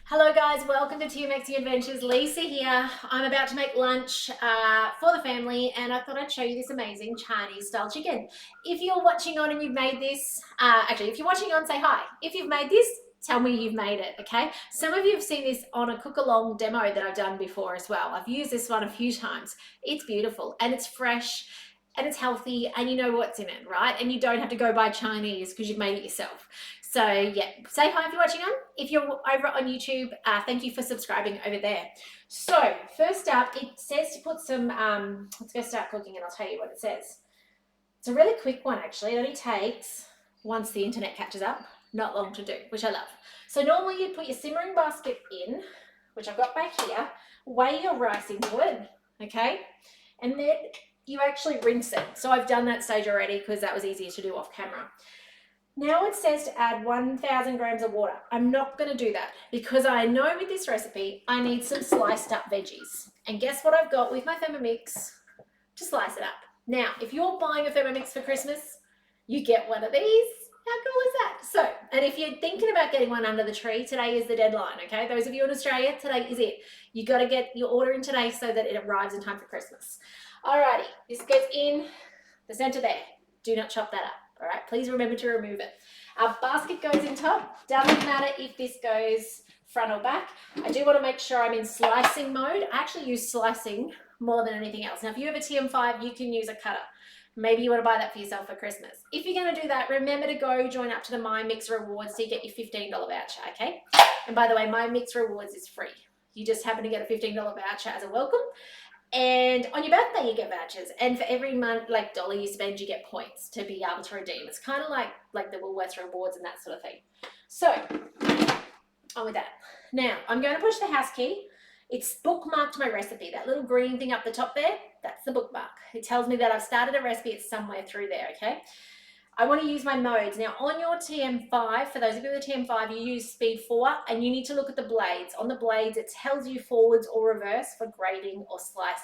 Hello guys, welcome to Thermomix Adventures. Lisa here. I'm about to make lunch for the family and I thought I'd show you this amazing Chinese style chicken. If you're watching on and you've made this, actually if you're watching on, say hi. If you've made this, tell me you've made it, okay? Some of you have seen this on a cook along demo that I've done before as well. I've used this one a few times. It's beautiful and it's fresh and it's healthy and you know what's in it, right? And you don't have to go buy Chinese because you've made it yourself. So yeah, say hi if you're watching on. If you're over on YouTube, thank you for subscribing over there. So first up, it says to put some, let's go start cooking and I'll tell you what it says. It's a really quick one actually. It only takes, once the internet catches up, not long to do, which I love. So normally you'd put your simmering basket in, which I've got back here, weigh your rice into it, okay? And then you actually rinse it. So I've done that stage already because that was easier to do off camera. Now it says to add 1,000 grams of water. I'm not going to do that because I know with this recipe, I need some sliced up veggies. And guess what I've got with my Thermomix to slice it up. Now, if you're buying a Thermomix for Christmas, you get one of these. How cool is that? So, and if you're thinking about getting one under the tree, today is the deadline, okay? Those of you in Australia, today is it. You got to get your order in today so that it arrives in time for Christmas. Alrighty, this goes in the center there. Do not chop that up. All right, please remember to remove it. Our basket goes in top. Doesn't matter if this goes front or back. I do want to make sure I'm in slicing mode. I actually use slicing more than anything else. Now, if you have a TM5, you can use a cutter. Maybe you want to buy that for yourself for Christmas. If you're going to do that, remember to go join up to the My Mix Rewards to get your $15 voucher, okay? And by the way, My Mix Rewards is free. You just happen to get a $15 voucher as a welcome. And on your birthday, you get vouchers. And for every month, like dollar you spend, you get points to be able to redeem. It's kind of like the Woolworths rewards and that sort of thing. So, on with that. Now, I'm going to push the house key. It's bookmarked my recipe. That little green thing up the top there, that's the bookmark. It tells me that I've started a recipe. It's somewhere through there, okay? I want to use my modes. Now on your TM5, for those of you with a TM5, you use speed 4 and you need to look at the blades. On the blades, it tells you forwards or reverse for grating or slice,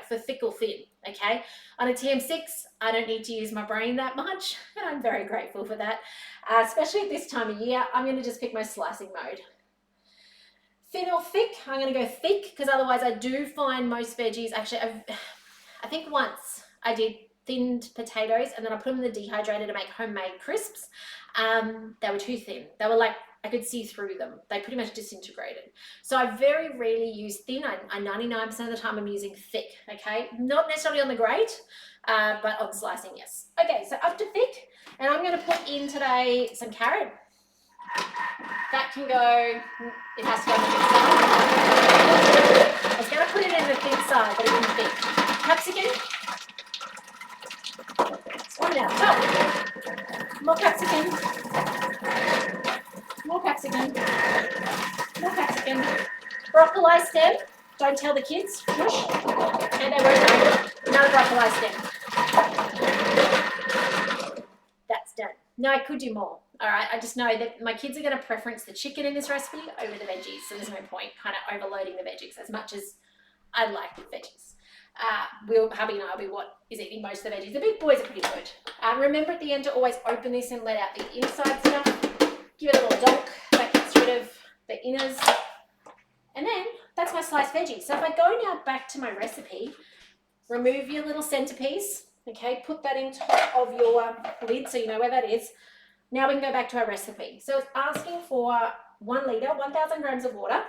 for thick or thin, okay? On a TM6, I don't need to use my brain that much and I'm very grateful for that. Especially at this time of year, I'm going to just pick my slicing mode. Thin or thick, I'm going to go thick because otherwise I do find most veggies, actually I think once I did thinned potatoes and then I put them in the dehydrator to make homemade crisps. They were too thin. They were like, I could see through them. They pretty much disintegrated. So I very rarely use thin. I 99% of the time I'm using thick, okay? Not necessarily on the grate, but on slicing, yes. Okay, so up to thick. And I'm going to put in today some carrot. That can go, it has to go on the thick side. I was going to put it in the thick side, but it isn't thick. Capsicum. One down. Oh. More capsicum. More capsicum. More capsicum. Broccoli stem. Don't tell the kids. Push. And they won't know. Another broccoli stem. That's done. No, I could do more. All right. I just know that my kids are going to preference the chicken in this recipe over the veggies. So there's no point kind of overloading the veggies as much as I like veggies. Hubby and I will be what is eating most of the veggies. The big boys are pretty good. Remember at the end to always open this and let out the inside stuff. Give it a little donk. That gets rid of the inners. And then that's my sliced veggie. So if I go now back to my recipe, remove your little centerpiece. Okay, put that in top of your lid so you know where that is. Now we can go back to our recipe. So it's asking for 1 litre, 1,000 grams of water.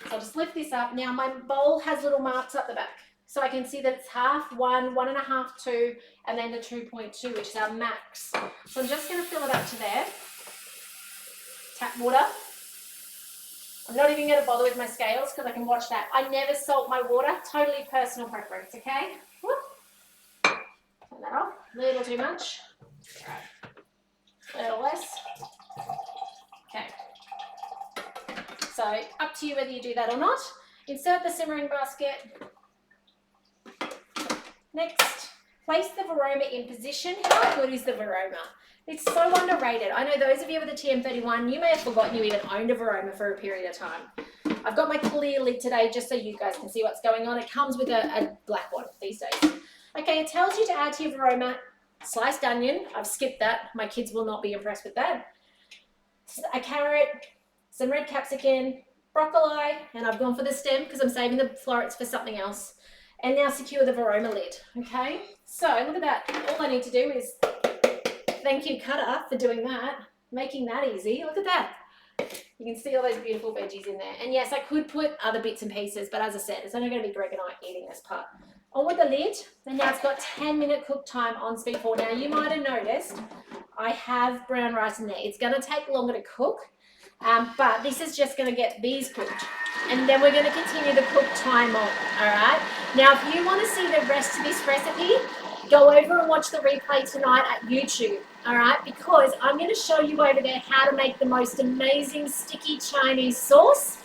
So I'll just lift this up. Now my bowl has little marks up the back. So I can see that it's half, 1, 1.5, 2, and then the 2.2, which is our max. So I'm just going to fill it up to there. Tap water. I'm not even going to bother with my scales because I can watch that. I never salt my water. Totally personal preference, okay? Whoop. Turn that off. A little too much. A little less. Okay. So up to you whether you do that or not. Insert the simmering basket. Next, place the Vorwerk in position. How good is the Vorwerk? It's so underrated. I know those of you with a TM31, you may have forgotten you even owned a Vorwerk for a period of time. I've got my clear lid today just so you guys can see what's going on. It comes with a black one these days. Okay, it tells you to add to your Vorwerk sliced onion. I've skipped that. My kids will not be impressed with that. A carrot, some red capsicum, broccoli, and I've gone for the stem because I'm saving the florets for something else. And now secure the Varoma lid, okay? So look at that. All I need to do is, thank you Cutter for doing that, making that easy. Look at that. You can see all those beautiful veggies in there. And yes, I could put other bits and pieces, but as I said, it's only going to be Greg and I eating this part. On with the lid, and now it's got 10-minute cook time on speed 4. Now you might have noticed I have brown rice in there. It's going to take longer to cook, but this is just going to get these cooked. And then we're going to continue the cook time on, all right? Now, if you want to see the rest of this recipe, go over and watch the replay tonight at YouTube, all right? Because I'm going to show you over there how to make the most amazing sticky Chinese sauce,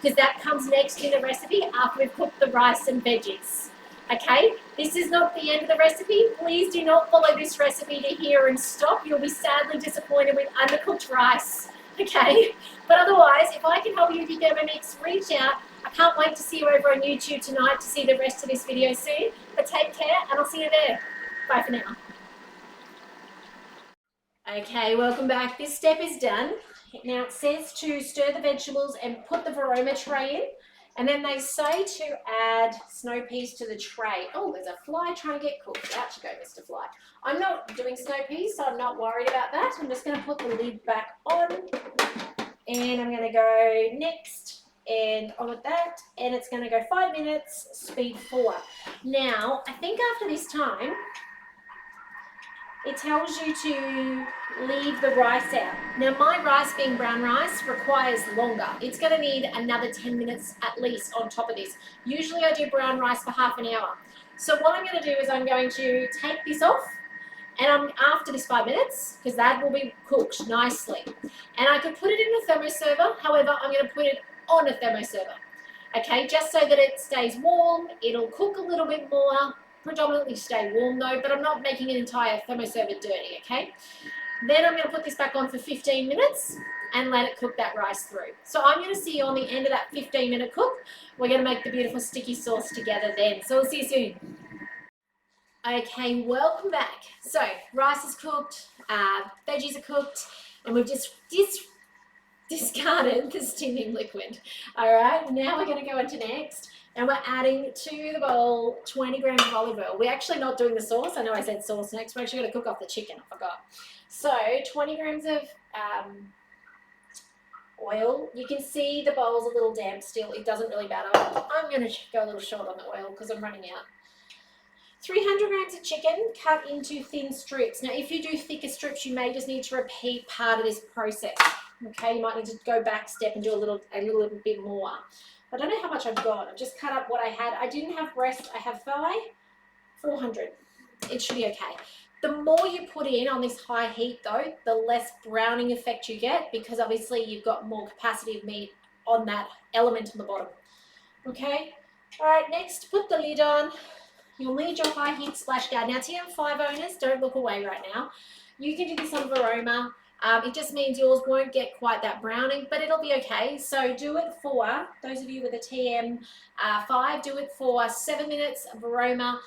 because that comes next in the recipe after we've cooked the rice and veggies. Okay, this is not the end of the recipe. Please do not follow this recipe to here and stop. You'll be sadly disappointed with undercooked rice. Okay, but otherwise, if I can help you with your Thermomix, reach out. I can't wait to see you over on YouTube tonight to see the rest of this video soon. But take care, and I'll see you there. Bye for now. Okay, welcome back. This step is done. Now it says to stir the vegetables and put the Varoma tray in. And then they say to add snow peas to the tray. Oh, there's a fly trying to get cooked. Out you go, Mr. Fly. I'm not doing snow peas, so I'm not worried about that. I'm just going to put the lid back on. And I'm going to go next and on with that. And it's going to go 5 minutes, speed 4. Now, I think after this time, it tells you to leave the rice out. Now my rice, being brown rice, requires longer. It's going to need another 10 minutes at least on top of this. Usually I do brown rice for half an hour. So what I'm going to do is I'm going to take this off, and after this 5 minutes, because that will be cooked nicely. And I could put it in a thermo server, however I'm going to put it on a thermo server. Okay, just so that it stays warm, it'll cook a little bit more, predominantly stay warm though, but I'm not making an entire thermo server dirty, okay? Then I'm going to put this back on for 15 minutes and let it cook that rice through. So I'm going to see you on the end of that 15-minute cook. We're going to make the beautiful sticky sauce together then. So we'll see you soon. Okay, welcome back. So rice is cooked, veggies are cooked, and we've just discarded the steaming liquid. All right, now we're going to go into next. And we're adding to the bowl 20 grams of olive oil. We're actually not doing the sauce. I know I said sauce next. We're actually going to cook off the chicken. I forgot. So 20 grams of oil. You can see the bowl's a little damp still. It doesn't really matter. I'm going to go a little short on the oil because I'm running out. 300 grams of chicken cut into thin strips. Now, if you do thicker strips, you may just need to repeat part of this process. Okay, you might need to go back step and do a little bit more. I don't know how much I've got. I've just cut up what I had. I didn't have breast. I have thigh. 400. It should be okay. The more you put in on this high heat, though, the less browning effect you get, because obviously you've got more capacity of meat on that element on the bottom. Okay? All right, next, put the lid on. You'll need your high heat splash guard. Now, TM5 owners, don't look away right now. You can do this on Varoma. It just means yours won't get quite that browning, but it'll be okay. So do it for, those of you with a TM5, do it for 7 minutes of Varoma,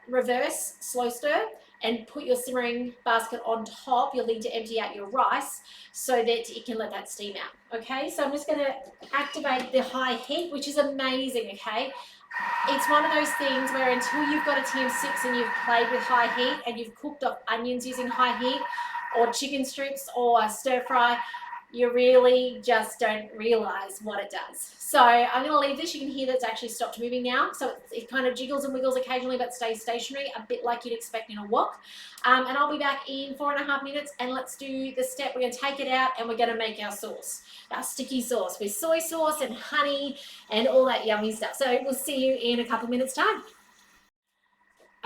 reverse, slow stir, and put your simmering basket on top. You'll need to empty out your rice so that you can let that steam out, okay? So I'm just going to activate the high heat, which is amazing, okay? It's one of those things where until you've got a TM6 and you've played with high heat and you've cooked up onions using high heat, or chicken strips or stir fry, you really just don't realize what it does. So I'm going to leave this. You can hear that it's actually stopped moving now. So it kind of jiggles and wiggles occasionally, but stays stationary, a bit like you'd expect in a wok. And I'll be back in 4.5 minutes, and let's do the step. We're going to take it out and we're going to make our sauce, our sticky sauce with soy sauce and honey and all that yummy stuff. So we'll see you in a couple minutes time.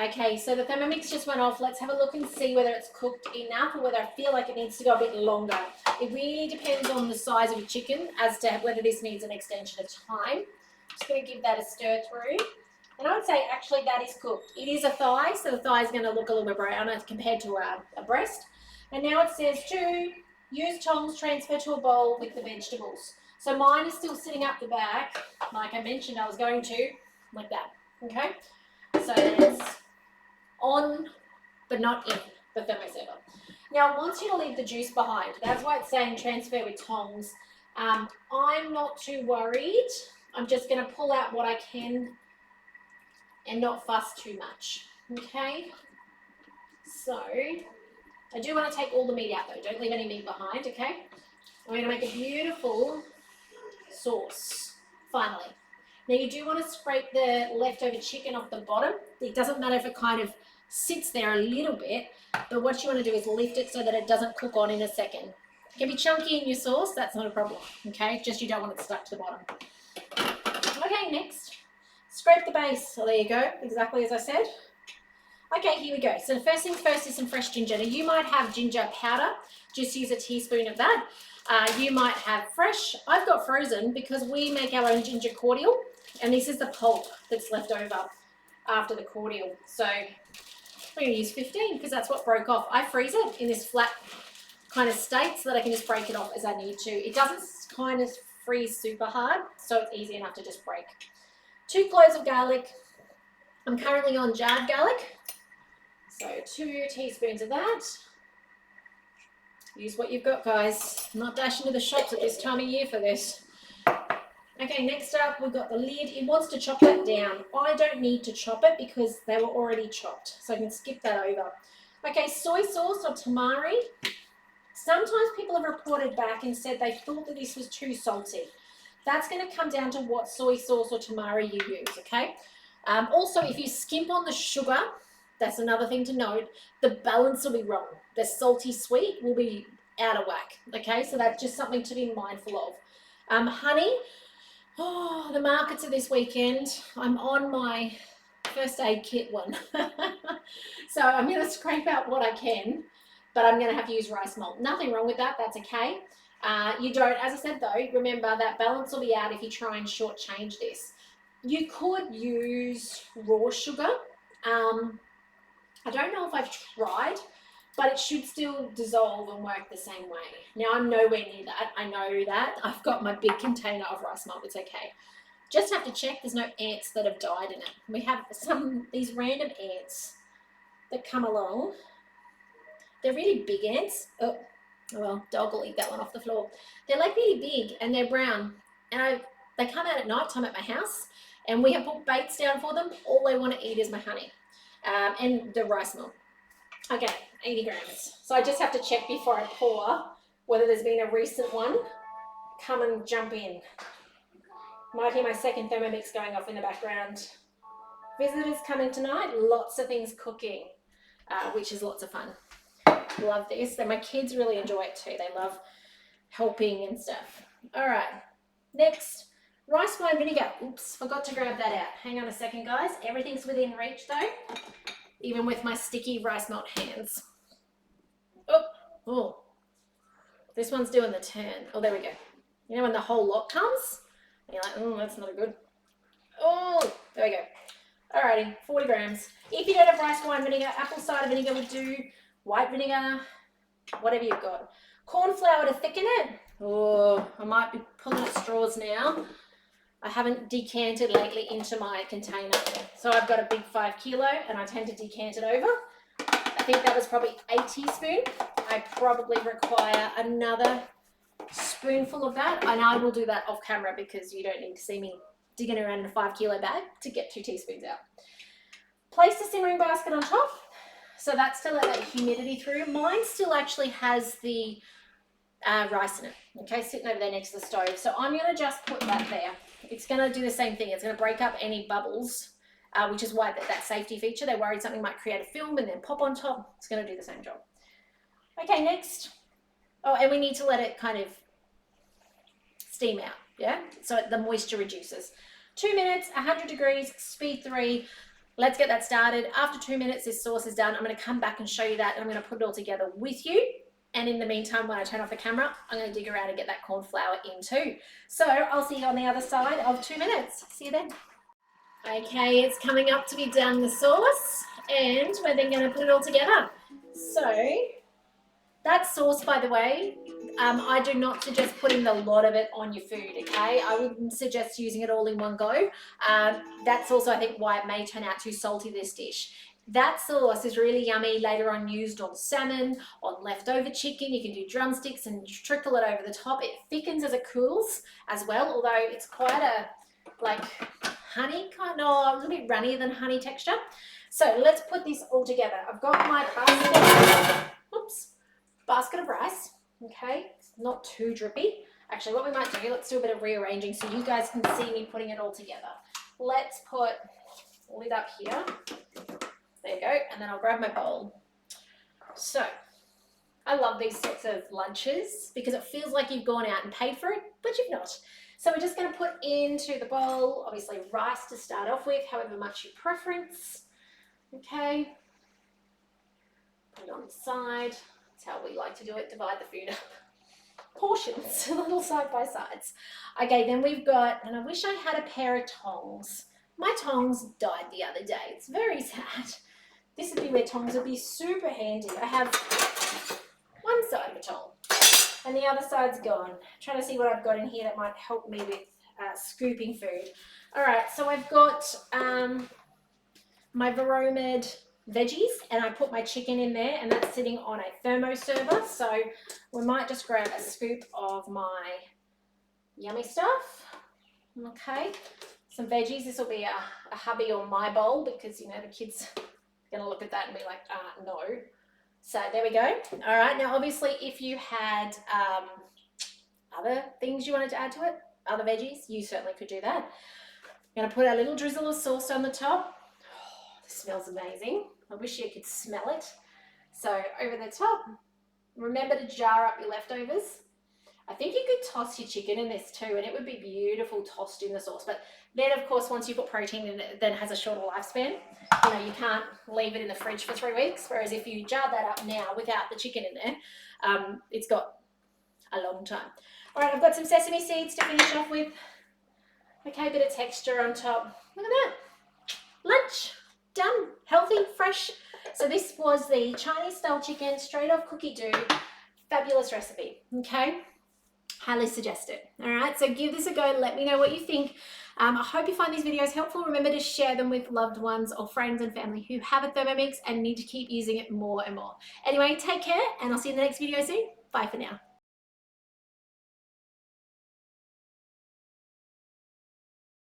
Okay, so the Thermomix just went off. Let's have a look and see whether it's cooked enough or whether I feel like it needs to go a bit longer. It really depends on the size of your chicken as to whether this needs an extension of time. Just going to give that a stir through. And I would say actually that is cooked. It is a thigh, so the thigh is going to look a little bit browner compared to a breast. And now it says to use tongs, transfer to a bowl with the vegetables. So mine is still sitting up the back, like I mentioned I was going to, like that, okay? So it's on, but not in the thermoserver. Now, it wants you to leave the juice behind. That's why it's saying transfer with tongs. I'm not too worried. I'm just going to pull out what I can and not fuss too much. Okay, so I do want to take all the meat out though. Don't leave any meat behind, okay? I'm going to make a beautiful sauce, finally. Now you do want to scrape the leftover chicken off the bottom. It doesn't matter if it kind of sits there a little bit, but what you want to do is lift it so that it doesn't cook on in a second. It can be chunky in your sauce, that's not a problem, okay? Just you don't want it stuck to the bottom. Okay, next, scrape the base. So there you go, exactly as I said. Okay, here we go. So the first things first is some fresh ginger. Now you might have ginger powder, just use a teaspoon of that. You might have fresh. I've got frozen because we make our own ginger cordial, and this is the pulp that's left over after the cordial. So we're going to use 15 because that's what broke off. I freeze it in this flat kind of state so that I can just break it off as I need to. It doesn't kind of freeze super hard, so it's easy enough to just break. 2 cloves of garlic. I'm currently on jarred garlic, so 2 teaspoons of that. Use what you've got, guys. I'm not dashing to the shops at this time of year for this. Okay, next up, we've got the lid. It wants to chop that down. I don't need to chop it because they were already chopped, so I can skip that over. Okay, soy sauce or tamari. Sometimes people have reported back and said they thought that this was too salty. That's going to come down to what soy sauce or tamari you use, okay? Also, if you skimp on the sugar, that's another thing to note, the balance will be wrong. The salty sweet will be out of whack, okay? So that's just something to be mindful of. Honey, oh, the markets are this weekend. I'm on my first aid kit one. So I'm going to scrape out what I can, but I'm going to have to use rice malt. Nothing wrong with that. That's okay. You don't, as I said though, remember that balance will be out if you try and shortchange this. You could use raw sugar. I don't know if I've tried, but it should still dissolve and work the same way. Now I'm nowhere near that. I know that. I've got my big container of rice malt. It's okay. Just have to check there's no ants that have died in it. We have these random ants that come along. They're really big ants. Oh, well, dog will eat that one off the floor. They're like really big and they're brown. And they come out at night time at my house and we have put baits down for them. All they want to eat is my honey and the rice malt. Okay, 80 grams. So I just have to check before I pour whether there's been a recent one come and jump in. Might hear my second Thermomix going off in the background. Visitors coming tonight, lots of things cooking, which is lots of fun. Love this. And my kids really enjoy it too. They love helping and stuff. All right, next, rice wine vinegar. Oops, forgot to grab that out. Hang on a second, guys. Everything's within reach though, even with my sticky rice malt hands. Oh, this one's doing the turn. Oh, there we go. You know when the whole lot comes? And you're like, oh, that's not good. Oh, there we go. Alrighty, 40 grams. If you don't have rice wine vinegar, apple cider vinegar would do, white vinegar, whatever you've got. Corn flour to thicken it. Oh, I might be pulling at straws now. I haven't decanted lately into my container. So I've got a big 5 kilo and I tend to decant it over. I think that was probably a teaspoon. I probably require another spoonful of that, and I will do that off camera because you don't need to see me digging around in a 5 kilo bag to get 2 teaspoons out. Place the simmering basket on top. So that's to let that humidity through. Mine still actually has the rice in it, okay, sitting over there next to the stove. So I'm going to just put that there. It's going to do the same thing. It's going to break up any bubbles, which is why that safety feature, they're worried something might create a film and then pop on top. It's going to do the same job. Okay, next. Oh, and we need to let it kind of steam out, yeah? So the moisture reduces. 2 minutes, 100 degrees, speed 3. Let's get that started. After 2 minutes, this sauce is done. I'm going to come back and show you that, and I'm going to put it all together with you. And in the meantime, when I turn off the camera, I'm going to dig around and get that corn flour in too. So I'll see you on the other side of 2 minutes. See you then. Okay, it's coming up to be done, the sauce, and we're then going to put it all together. So that sauce, by the way, I do not suggest putting a lot of it on your food, okay? I wouldn't suggest using it all in one go. That's also, I think, why it may turn out too salty, this dish. That sauce is really yummy later on, used on salmon, on leftover chicken. You can do drumsticks and trickle it over the top. It thickens as it cools as well, although it's quite a like honey kind of, a little bit runnier than honey texture. So let's put this all together. I've got my basket of rice. Okay, it's not too drippy. Actually, what we might do, let's do a bit of rearranging so you guys can see me putting it all together. Let's put lid up here. There you go, and then I'll grab my bowl. So, I love these sorts of lunches because it feels like you've gone out and paid for it, but you've not. So we're just going to put into the bowl, obviously rice to start off with, however much you preference. Okay. Put it on the side. That's how we like to do it, divide the food up. Portions, little side by sides. Okay, then we've got, and I wish I had a pair of tongs. My tongs died the other day. It's very sad. This would be where tongs would be super handy. I have one side of a tong and the other side's gone. I'm trying to see what I've got in here that might help me with scooping food. All right, so I've got my Vorwerk veggies and I put my chicken in there and that's sitting on a Thermo server. So we might just grab a scoop of my yummy stuff. Okay, some veggies. This will be a hubby on my bowl because, you know, the kids are going to look at that and be like, no. So there we go. All right, now obviously if you had other things you wanted to add to it, other veggies, you certainly could do that. I'm going to put a little drizzle of sauce on the top. Oh, this smells amazing. I wish you could smell it. So over the top, remember to jar up your leftovers. I think you could toss your chicken in this too, and it would be beautiful tossed in the sauce. But then, of course, once you put protein in it, then it has a shorter lifespan. You know, you can't leave it in the fridge for 3 weeks. Whereas if you jar that up now without the chicken in there, it's got a long time. All right, I've got some sesame seeds to finish off with. Okay, a bit of texture on top. Look at that. Lunch. Done. Healthy, fresh. So this was the Chinese style chicken straight off Cookidoo. Fabulous recipe. Okay. Highly suggest it. All right, so give this a go. Let me know what you think. I hope you find these videos helpful. Remember to share them with loved ones or friends and family who have a Thermomix and need to keep using it more and more. Anyway, take care and I'll see you in the next video soon. Bye for now.